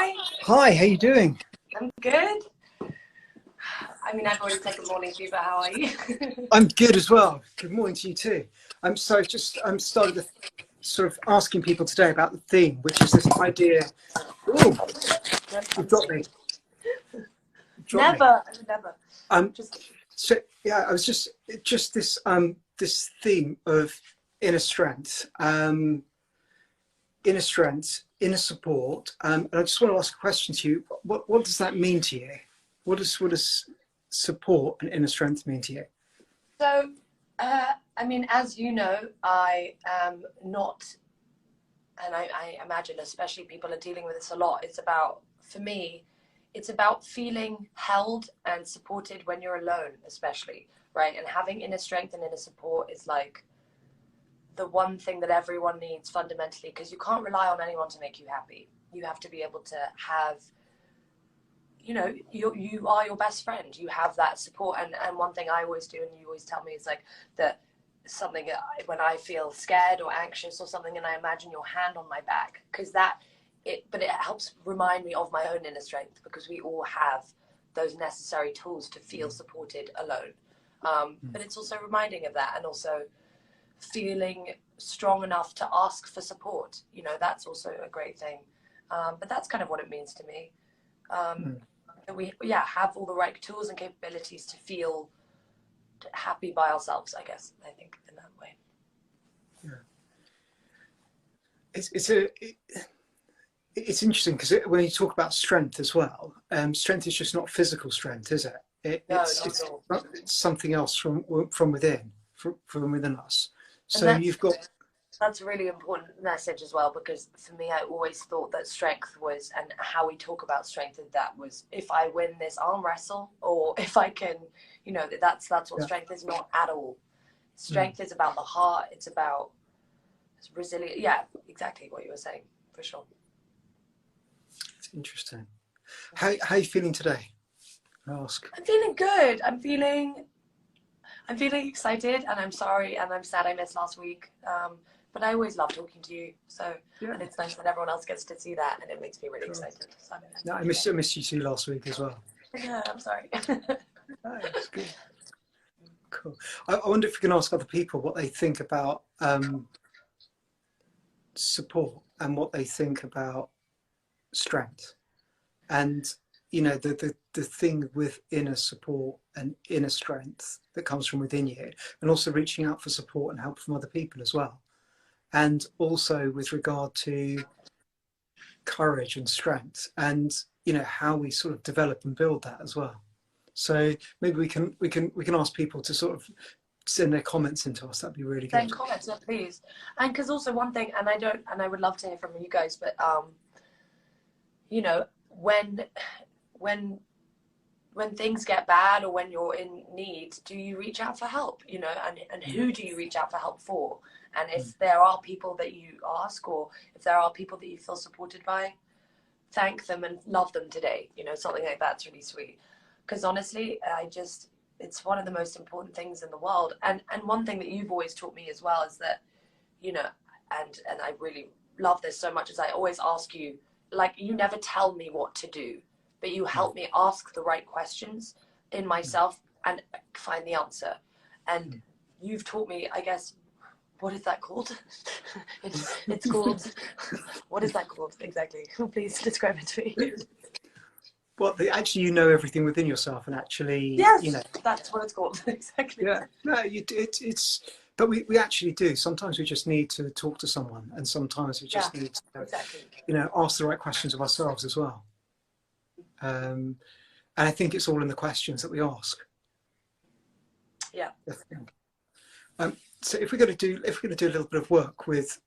Hi, Hi, how you doing? I'm good. I mean, I've already taken morning tea, but how are you? I'm good as well. Good morning to you too. I'm started to sort of asking people today about the theme, which is this idea. Oh, you've got me. You've got me. Never, never. Um, Just so yeah, I was just this theme of inner strength, inner support. And I just want to ask a question to you. What does that mean to you? What does support and inner strength mean to you? so. I mean, as you know, I am not, and I imagine, especially people are dealing with this a lot. It's about, for me, it's about feeling held and supported when you're alone, especially, right? And having inner strength and inner support is like the one thing that everyone needs fundamentally, because you can't rely on anyone to make you happy. You have to be able to have, you are your best friend. You have that support. And one thing I always do, and you always tell me, is like that something when I feel scared or anxious or something, and I imagine your hand on my back, because but it helps remind me of my own inner strength, because we all have those necessary tools to feel supported alone. But it's also reminding of that, and also feeling strong enough to ask for support. That's also a great thing. But that's kind of what it means to me. That we have all the right tools and capabilities to feel happy by ourselves, I guess. I think in that way. Yeah. It's interesting because when you talk about strength as well, strength is just not physical strength, is it? No, not at all. It's something else from within, from within us. And So you've got. that's a really important message as well, because for me, I always thought that strength was, and how we talk about strength, and that was if I win this arm wrestle, or if I can, that's what Yeah. strength is. Not at all. Strength is about the heart. It's about resilience. Yeah, exactly what you were saying, for sure. It's interesting. How are you feeling today? I ask. I'm feeling good. I'm feeling excited, and I'm sorry, and I'm sad I missed last week. But I always love talking to you. So, Yeah. and it's nice that everyone else gets to see that, and it makes me really excited. So No, I missed you too last week as well. Yeah, I'm sorry. Oh, that's good. Cool. I wonder if we can ask other people what they think about support and what they think about strength. And the thing with inner support and inner strength that comes from within you, and also reaching out for support and help from other people as well, and also with regard to courage and strength, and how we sort of develop and build that as well. So maybe we can ask people to sort of send their comments into us. That'd be really good. Send comments, yeah, please. And because also one thing, and I would love to hear from you guys, but when things get bad, or when you're in need, do you reach out for help? And who do you reach out for help for? And if there are people that you ask, or if there are people that you feel supported by, thank them and love them today. Something like that's really sweet. Because honestly, it's one of the most important things in the world. And one thing that you've always taught me as well is that, and I really love this so much, is I always ask you, like, you never tell me what to do, but you help me ask the right questions in myself and find the answer. And you've taught me, I guess, what is that called? It's called, what is that called exactly? Please describe it to me. Well, actually, everything within yourself, and actually, yes, that's what it's called. Exactly. Yeah, no, but we actually do. Sometimes we just need to talk to someone, and sometimes we just need to, exactly. ask the right questions of ourselves as well. And I think it's all in the questions that we ask. Yeah. So if we're going to do a little bit of work with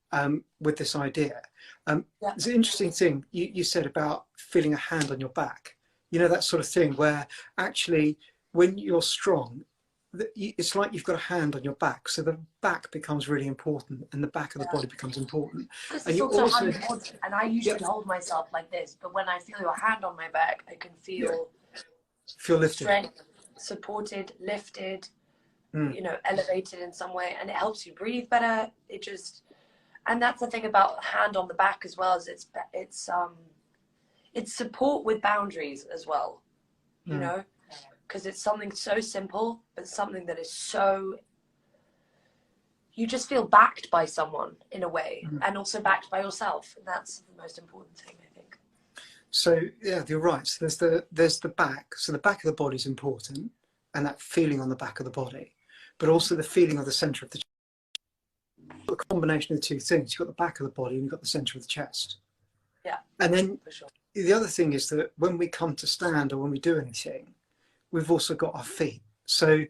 this idea, there's an interesting thing you said about feeling a hand on your back. That sort of thing where actually when you're strong, it's like you've got a hand on your back, so the back becomes really important, and the back of the body becomes important. And you also and I usually hold myself like this, but when I feel your hand on my back, I can feel lifted, strength, supported, lifted, elevated in some way, and it helps you breathe better. And that's the thing about hand on the back as well, is it's support with boundaries as well, you know, because it's something so simple, but something that is so, you just feel backed by someone in a way, and also backed by yourself. And that's the most important thing, I think. So yeah, you're right. So there's the back. So the back of the body is important, and that feeling on the back of the body, but also the feeling of the center of the chest. The combination of the two things. You've got the back of the body and you've got the center of the chest. Yeah. And then For sure. the other thing is that when we come to stand or when we do anything, we've also got our feet. So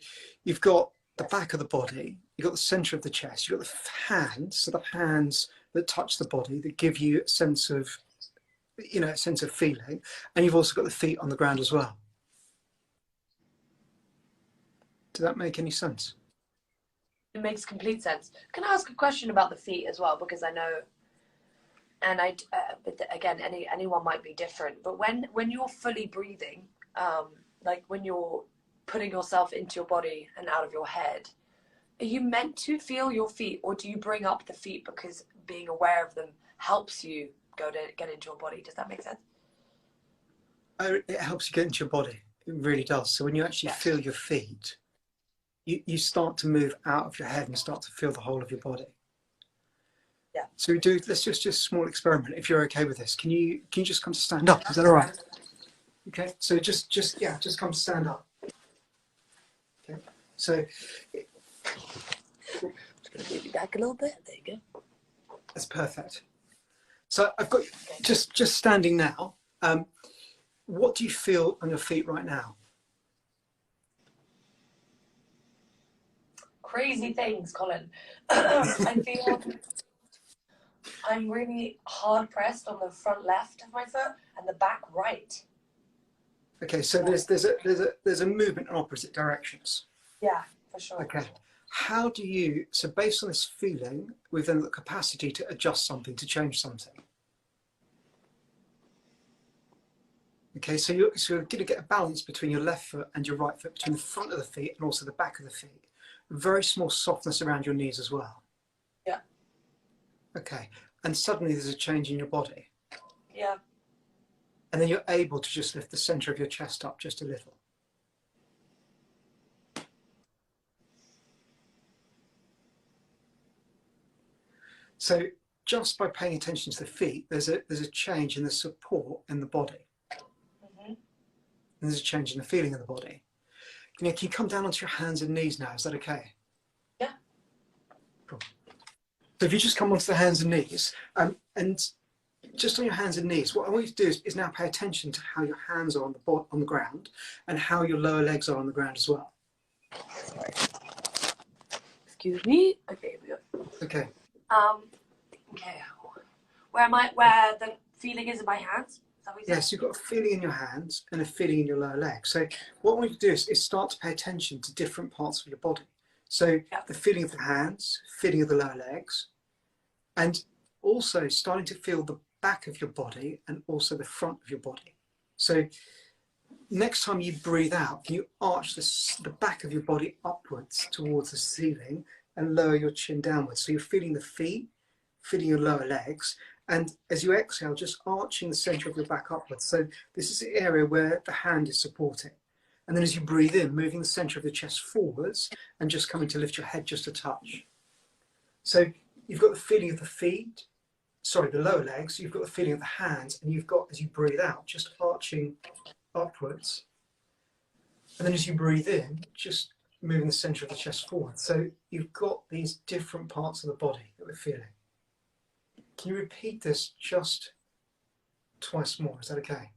you've got the back of the body, you've got the center of the chest, you've got the hands, so the hands that touch the body that give you a sense of, you know, a sense of feeling, and you've also got the feet on the ground as well. Does that make any sense? It makes complete sense. Can I ask a question about the feet as well? Because I know, and but again, anyone might be different. But when you're fully breathing, like when you're putting yourself into your body and out of your head, are you meant to feel your feet, or do you bring up the feet because being aware of them helps you get into your body? Does that make sense? It helps you get into your body. It really does. So when you actually feel your feet, you start to move out of your head and start to feel the whole of your body. Yeah. So let's just a small experiment. If you're okay with this, can you just come to stand up? Is that all right? Okay. So just come to stand up. Okay. So Just gonna move you back a little bit. There you go. that's perfect. So I've got just standing now. What do you feel on your feet right now? Crazy things, Colin. I feel I'm really hard pressed on the front left of my foot and the back right. Okay, so there's a movement in opposite directions. Yeah, for sure. Okay. How do you, so based on this feeling, we've then got the capacity to adjust something, to change something. Okay, so you're going to get a balance between your left foot and your right foot, between the front of the feet and also the back of the feet. Very small softness around your knees as well. Yeah. Okay, and suddenly there's a change in your body. Yeah. And then you're able to just lift the center of your chest up just a little. So just by paying attention to the feet, there's a change in the support in the body. And there's a change in the feeling in the body. Can you come down onto your hands and knees now? Is that okay? Yeah. Cool. So if you just come onto the hands and knees, and just on your hands and knees, what I want you to do is now pay attention to how your hands are on the ground and how your lower legs are on the ground as well. Sorry. Excuse me. Okay, here we go. Okay. Okay. Where the feeling is in my hands? Is that what you said? Yes, you've got a feeling in your hands and a feeling in your lower leg. So what I want you to do is start to pay attention to different parts of your body. So the feeling of the hands, feeling of the lower legs, and also starting to feel the back of your body and also the front of your body. So next time you breathe out, can you arch the back of your body upwards towards the ceiling and lower your chin downwards? So you're feeling the feet, feeling your lower legs, and as you exhale, just arching the center of your back upwards. So this is the area where the hand is supporting. And then as you breathe in, moving the center of the chest forwards and just coming to lift your head just a touch. So you've got the feeling of the feet, sorry, the lower legs, you've got the feeling of the hands, and you've got, as you breathe out, just arching upwards. And then as you breathe in, just moving the center of the chest forward. So you've got these different parts of the body that we're feeling. Can you repeat this just twice more? Is that okay?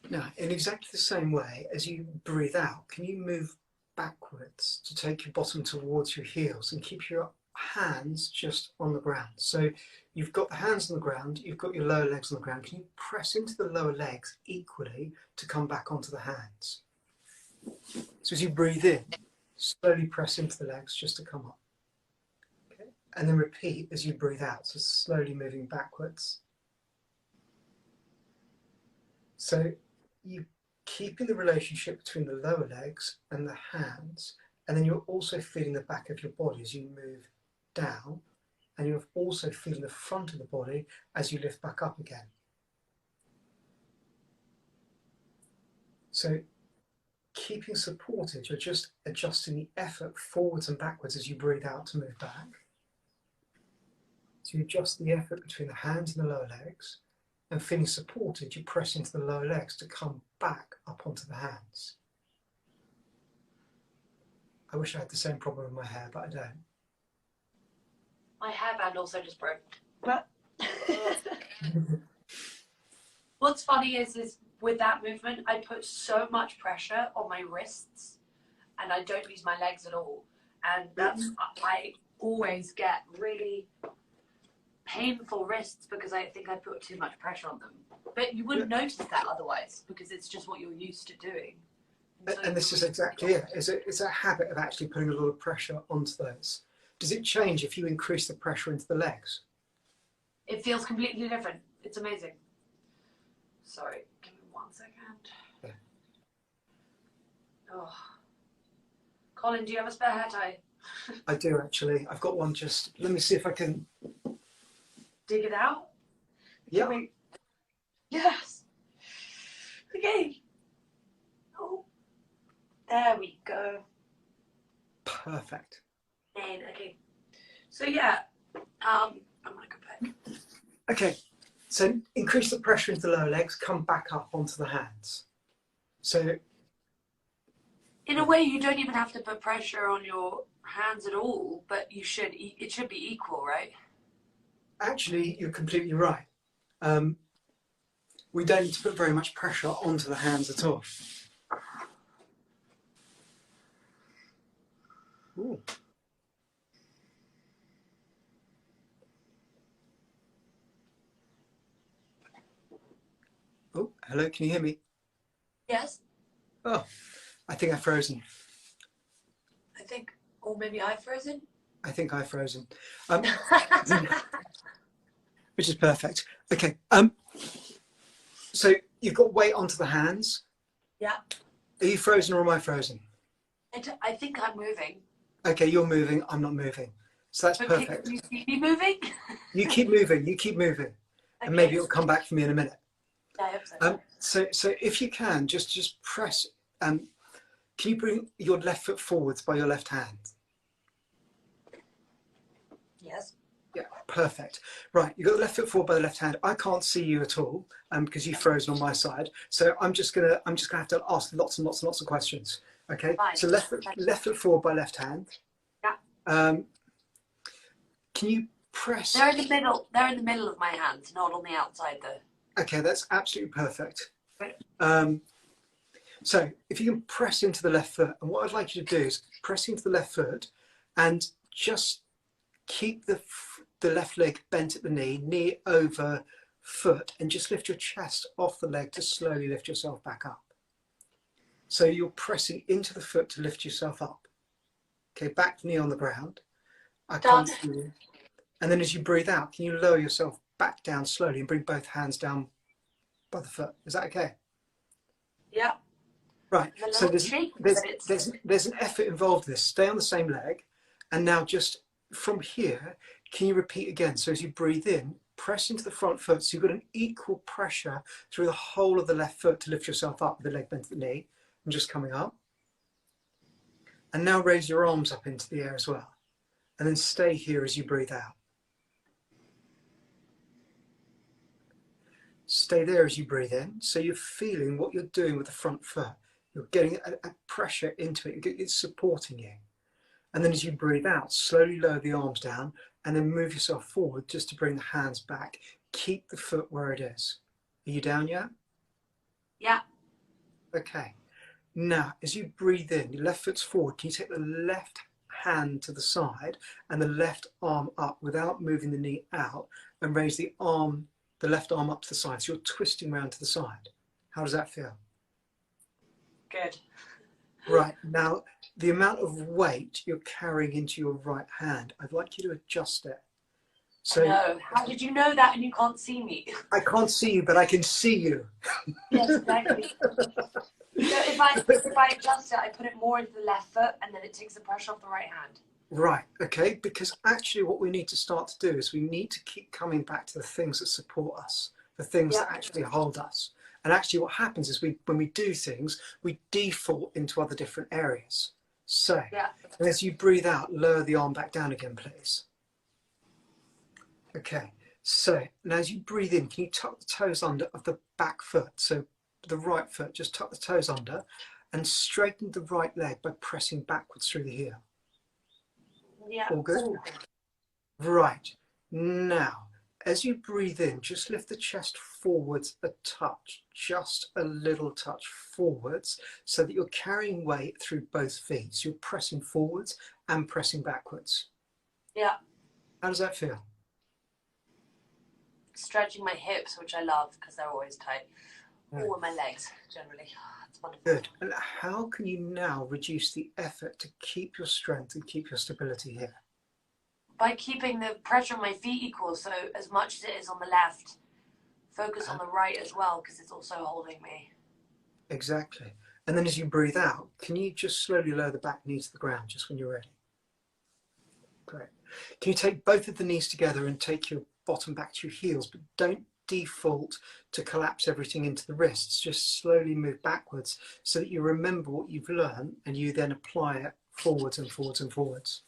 Now, in exactly the same way, as you breathe out, can you move backwards to take your bottom towards your heels and keep your hands just on the ground? So you've got the hands on the ground, you've got your lower legs on the ground. Can you press into the lower legs equally to come back onto the hands? So as you breathe in, Slowly press into the legs just to come up. Okay. And then repeat as you breathe out, so slowly moving backwards. So you keeping the relationship between the lower legs and the hands, and then you're also feeling the back of your body as you move down, and you're also feeling the front of the body as you lift back up again. So keeping supported, you're just adjusting the effort forwards and backwards as you breathe out to move back. So you adjust the effort between the hands and the lower legs, and feeling supported, you press into the lower legs to come back up onto the hands. I wish I had the same problem with my hair, but I don't. My hairband also just broke. But what's funny is with that movement, I put so much pressure on my wrists, and I don't use my legs at all. And that's I always get really painful wrists because I think I put too much pressure on them. But you wouldn't notice that otherwise because it's just what you're used to doing. And this is exactly it. It's a habit of actually putting a lot of pressure onto those. Does it change if you increase the pressure into the legs? It feels completely different. It's amazing. Sorry, give me 1 second. Yeah. Oh. Colin, do you have a spare hair tie? I do actually. I've got one just, let me see if I can. Dig it out? Yeah. Wait. Yes. Okay. Oh. There we go. Perfect. And okay. So yeah, I'm gonna go back. Okay, so increase the pressure into the lower legs, come back up onto the hands. So in a way, you don't even have to put pressure on your hands at all, but you should. It should be equal, right? actually, you're completely right. We don't need to put very much pressure onto the hands at all. Ooh. Oh, hello, can you hear me? Yes. Oh, I think I've frozen. I think, or maybe I've frozen. I think I've frozen. Which is perfect. Okay. So you've got weight onto the hands. Yeah. Are you frozen or am I frozen? I think I'm moving. Okay, you're moving, I'm not moving. So that's But perfect. can you see me moving? You keep moving, you keep moving. Okay. And maybe it'll come back for me in a minute. Yeah, I hope so. So if you can, just press, can you bring your left foot forwards by your left hand? Yes. Yeah, perfect. Right, you've got the left foot forward by the left hand. I can't see you at all because you've frozen on my side. So I'm just gonna have to ask lots and lots and lots of questions. Okay. Fine. So left foot forward by left hand. Yeah. Can you press? They're in the middle. They're in the middle of my hands, not on the outside though. Okay, that's absolutely perfect. Right. So if you can press into the left foot, and what I'd like you to do is press into the left foot and just keep the left leg bent at the knee over foot, and just lift your chest off the leg to slowly lift yourself back up. So you're pressing into the foot to lift yourself up. Okay, back knee on the ground. I can't see you. And then as you breathe out, can you lower yourself back down slowly and bring both hands down by the foot? Is that okay? Yeah. Right. So there's an effort involved in this. Stay on the same leg. And now just from here, can you repeat again? So as you breathe in, press into the front foot. So you've got an equal pressure through the whole of the left foot to lift yourself up with the leg bent at the knee and just coming up. And now raise your arms up into the air as well. And then stay here as you breathe out. Stay there as you breathe in. So you're feeling what you're doing with the front foot. You're getting a pressure into it. It's supporting you. And then as you breathe out, slowly lower the arms down and then move yourself forward just to bring the hands back. Keep the foot where it is. Are you down yet? Yeah. Okay. Now, as you breathe in, your left foot's forward. Can you take the left hand to the side and the left arm up without moving the knee out, and raise the left arm up to the side? So you're twisting around to the side. How does that feel? Good. Right. Now, the amount of weight you're carrying into your right hand, I'd like you to adjust it. So, no, how did you know that and you can't see me? I can't see you, but I can see you. Yes, exactly. So if I adjust it, I put it more into the left foot, and then it takes the pressure off the right hand. Right, okay, because actually what we need to start to do is we need to keep coming back to the things that support us, the things that actually hold us. And actually what happens is when we do things, we default into other different areas. So, as you breathe out, lower the arm back down again, please. Okay, so now as you breathe in, can you tuck the toes under of the back foot? So the right foot, just tuck the toes under and straighten the right leg by pressing backwards through the heel. Yeah. All good? Ooh. Right. Now, as you breathe in, just lift the chest forwards a touch, just a little touch forwards, so that you're carrying weight through both feet. So you're pressing forwards and pressing backwards. Yeah. How does that feel? Stretching my hips, which I love because they're always tight. Or my legs, generally. It's wonderful. Good. And how can you now reduce the effort to keep your strength and keep your stability here? By keeping the pressure on my feet equal, so as much as it is on the left, focus on the right as well, because it's also holding me. Exactly. And then as you breathe out, can you just slowly lower the back knee to the ground just when you're ready? Great. Can you take both of the knees together and take your bottom back to your heels, but don't default to collapse everything into the wrists. Just slowly move backwards so that you remember what you've learned and you then apply it forwards and forwards and forwards.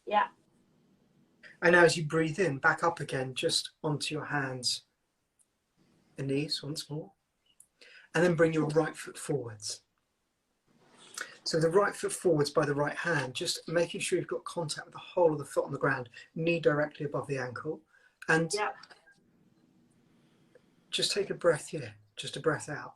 Yeah. And now as you breathe in, back up again, just onto your hands and knees once more. And then bring your right foot forwards. So the right foot forwards by the right hand, just making sure you've got contact with the whole of the foot on the ground, knee directly above the ankle. And just take a breath here, just a breath out.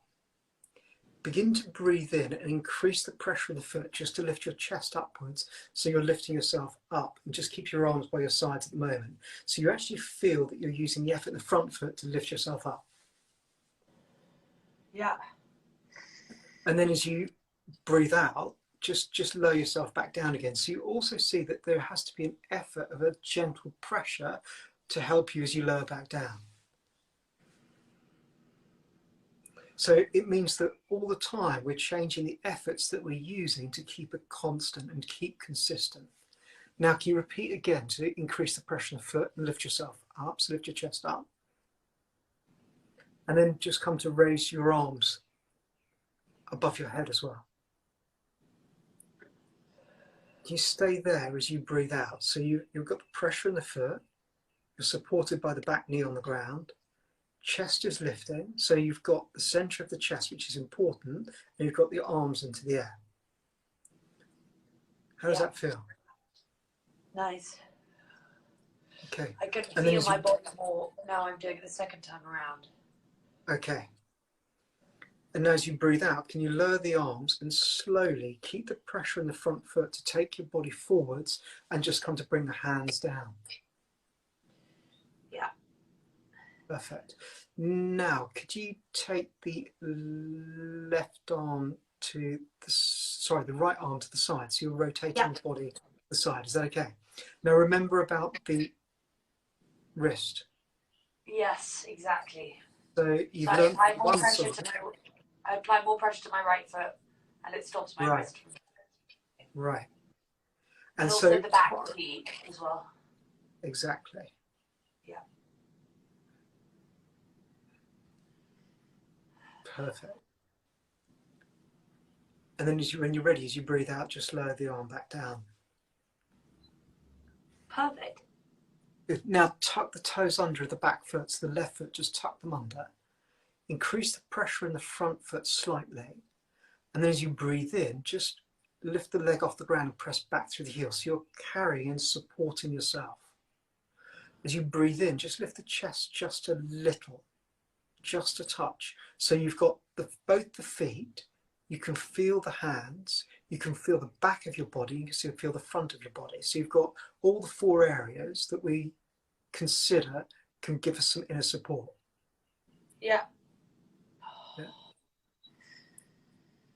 Begin to breathe in and increase the pressure of the foot just to lift your chest upwards. So you're lifting yourself up, and just keep your arms by your sides at the moment. So you actually feel that you're using the effort in the front foot to lift yourself up. Yeah. And then as you breathe out, just lower yourself back down again. So you also see that there has to be an effort of a gentle pressure to help you as you lower back down. So it means that all the time we're changing the efforts that we're using to keep it constant and keep consistent. Now, can you repeat again to increase the pressure on the foot and lift yourself up? So lift your chest up. And then just come to raise your arms above your head as well. You stay there as you breathe out. So you've got the pressure in the foot. You're supported by the back knee on the ground. Chest is lifting. So you've got the center of the chest, which is important. And you've got the arms into the air. How does that feel? Nice. Okay. I could feel my body more now I'm doing it the second time around. Okay. And as you breathe out, can you lower the arms and slowly keep the pressure in the front foot to take your body forwards and just come to bring the hands down? Yeah. Perfect. Now, could you take the left arm to the right arm to the side? So you're rotating the body to the side. Is that okay? Now remember about the wrist. Yes, exactly. So you've learned one side. I apply more pressure to my right foot and it stops my wrist. Right. And also the back knee as well. Exactly. Yeah. Perfect. And then when you're ready, as you breathe out, just lower the arm back down. Perfect. Good. Now tuck the toes under the back foot, so the left foot, just tuck them under. Increase the pressure in the front foot slightly. And then as you breathe in, just lift the leg off the ground and press back through the heel. So you're carrying and supporting yourself. As you breathe in, just lift the chest just a little, just a touch. So you've got both the feet, you can feel the hands, you can feel the back of your body, you can feel the front of your body. So you've got all the four areas that we consider can give us some inner support. Yeah.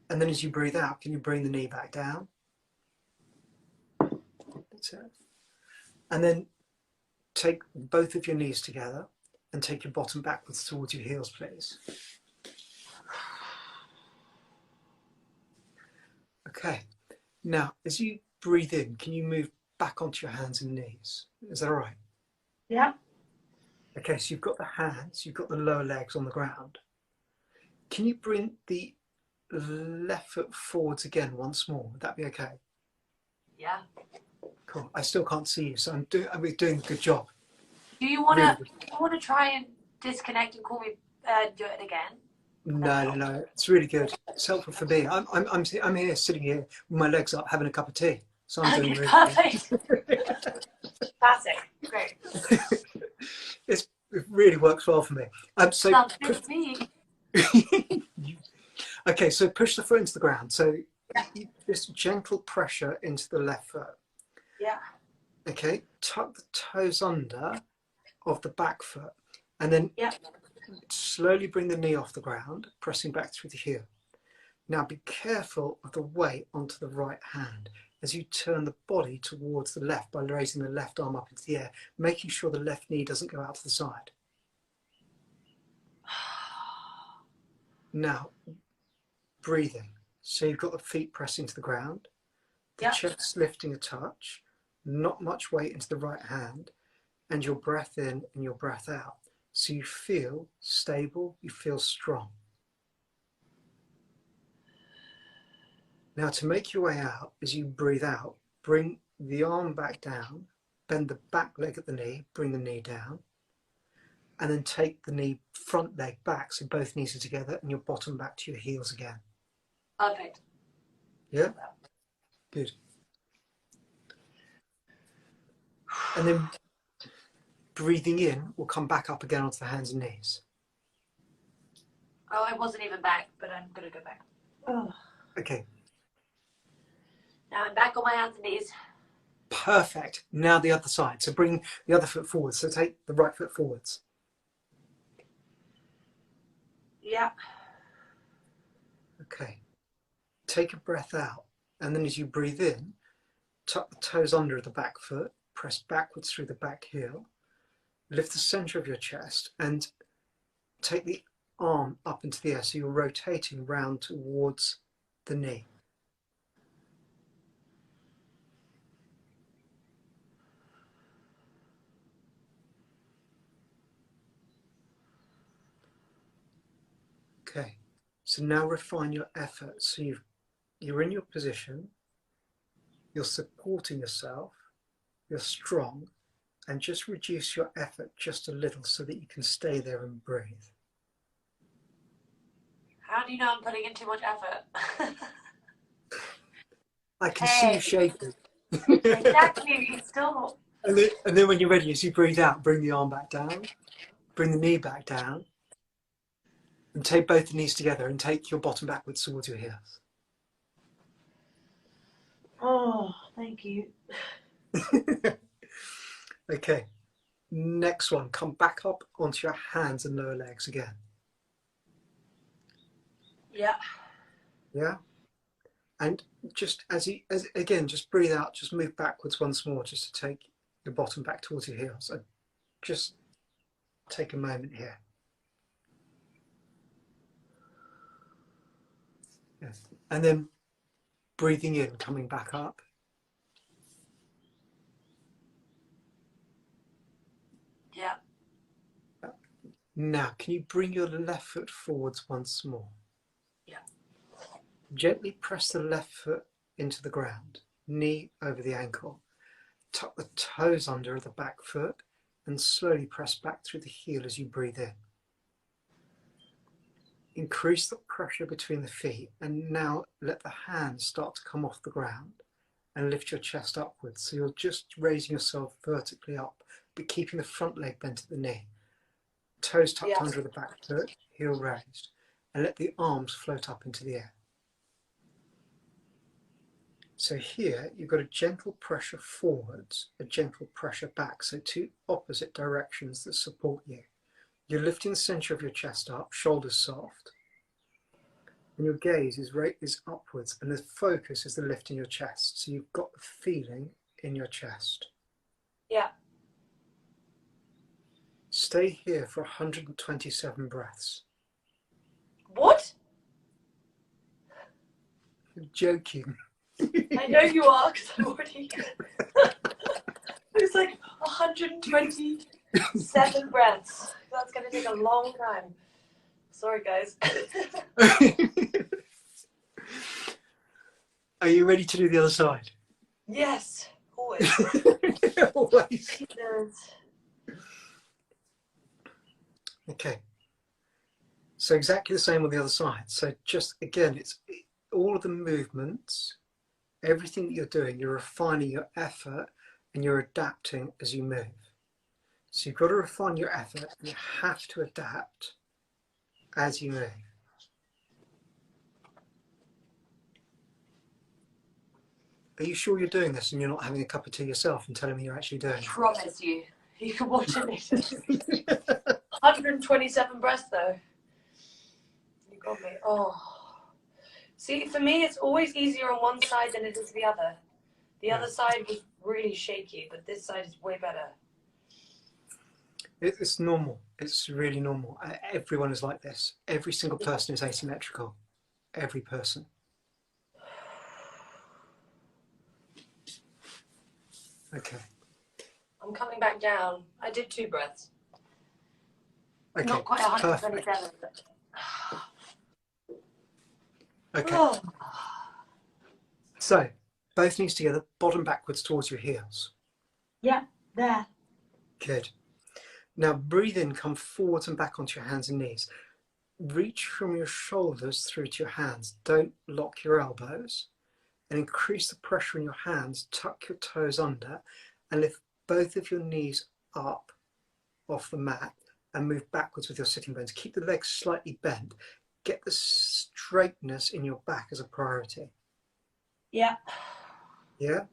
And then as you breathe out, can you bring the knee back down? That's it. And then take both of your knees together and take your bottom backwards towards your heels, please. Okay. Now, as you breathe in, can you move back onto your hands and knees? Is that all right? Yeah. Okay, so you've got the hands, you've got the lower legs on the ground. Can you bring the left foot forwards again once more? Would that be okay? Yeah. Cool. I still can't see you, so I'm doing a good job. Do you want Really to? You want to try and disconnect and call me? Do it again. No. It's really good. It's helpful for me. I'm here, sitting here with my legs up, having a cup of tea. So I'm doing Okay, really perfect. good. Classic. Great. It really works well for me. So Sounds good to me. okay, so push the foot into the ground. So just gentle pressure into the left foot. Yeah. Okay, tuck the toes under of the back foot, and then slowly bring the knee off the ground, pressing back through the heel. Now be careful of the weight onto the right hand as you turn the body towards the left by raising the left arm up into the air, making sure the left knee doesn't go out to the side. Now, breathing. So you've got the feet pressing to the ground, the chest lifting a touch, not much weight into the right hand, and your breath in and your breath out. So you feel stable, you feel strong. Now to make your way out, as you breathe out, bring the arm back down, bend the back leg at the knee, bring the knee down, and then take the knee front leg back so both knees are together and your bottom back to your heels again. Perfect. Yeah? Good. And then breathing in, we'll come back up again onto the hands and knees. Oh, I wasn't even back, but I'm going to go back. Oh. Okay. Now I'm back on my hands and knees. Perfect. Now the other side. So bring the other foot forwards. So take the right foot forwards. Yeah. Okay. Take a breath out. And then as you breathe in, tuck the toes under the back foot, press backwards through the back heel, lift the center of your chest and take the arm up into the air so you're rotating round towards the knee. Okay, so now refine your effort. So you're in your position, you're supporting yourself, you're strong, and just reduce your effort just a little so that you can stay there and breathe. How do you know I'm putting in too much effort? I can see you shaking. Exactly, it's still. And then when you're ready, as you breathe out, bring the arm back down, bring the knee back down, and take both the knees together and take your bottom backwards towards your heels. Oh, thank you. Okay, next one, come back up onto your hands and lower legs again. Yeah. Yeah? And just again, just breathe out, just move backwards once more, just to take your bottom back towards your heels. So just take a moment here. Yes. And then breathing in, coming back up. Yeah. Now, can you bring your left foot forwards once more? Yeah. Gently press the left foot into the ground, knee over the ankle. Tuck the toes under the back foot and slowly press back through the heel as you breathe in. Increase the pressure between the feet and now let the hands start to come off the ground and lift your chest upwards. So you're just raising yourself vertically up, but keeping the front leg bent at the knee. Toes tucked under the back foot, heel raised, and let the arms float up into the air. So here you've got a gentle pressure forwards, a gentle pressure back, so two opposite directions that support you. You're lifting the center of your chest up, shoulders soft, and your gaze is upwards, and the focus is the lift in your chest. So you've got the feeling in your chest. Yeah. Stay here for 127 breaths. What? You're joking. I know you are, because I'm already... It's like 127 breaths. That's going to take a long time. Sorry, guys. Are you ready to do the other side? Yes, always. Always. Yes. Okay. So exactly the same on the other side. So just again, it's all of the movements, everything that you're doing, you're refining your effort and you're adapting as you move. So you've got to refine your effort and you have to adapt as you move. Are you sure you're doing this and you're not having a cup of tea yourself and telling me you're actually doing I it? promise you. You can watch it later. 127 breaths, though. You got me. Oh. See, for me, it's always easier on one side than it is the other. The other side was really shaky, but this side is way better. It's normal. It's really normal. Everyone is like this. Every single person is asymmetrical. Every person. Okay. I'm coming back down. I did 2 breaths. Okay. Not quite 127, but... Okay. Oh. So, both knees together, bottom backwards towards your heels. Yeah, there. Good. Now breathe in, come forwards and back onto your hands and knees. Reach from your shoulders through to your hands. Don't lock your elbows. And increase the pressure in your hands. Tuck your toes under and lift both of your knees up off the mat and move backwards with your sitting bones. Keep the legs slightly bent. Get the straightness in your back as a priority. Yeah. Yeah?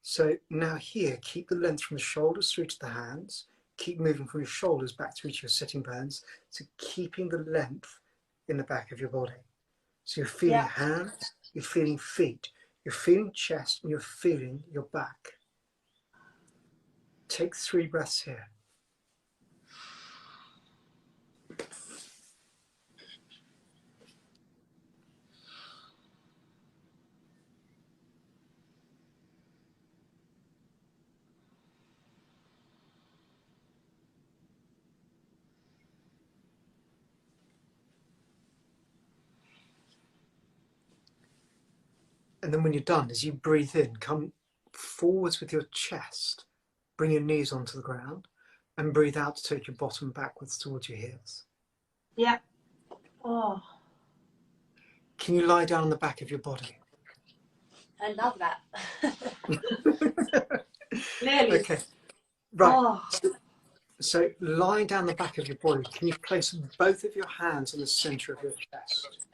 So now here, keep the length from the shoulders through to the hands. Keep moving from your shoulders back through to your sitting bones. So keeping the length in the back of your body. So you're feeling hands, you're feeling feet, you're feeling chest, and you're feeling your back. Take 3 breaths here. And then when you're done, as you breathe in, come forwards with your chest, bring your knees onto the ground, and breathe out to take your bottom backwards towards your heels. Yeah. Oh. Can you lie down on the back of your body? I love that. Clearly. Okay, right. Oh. So lying down the back of your body, can you place both of your hands in the center of your chest?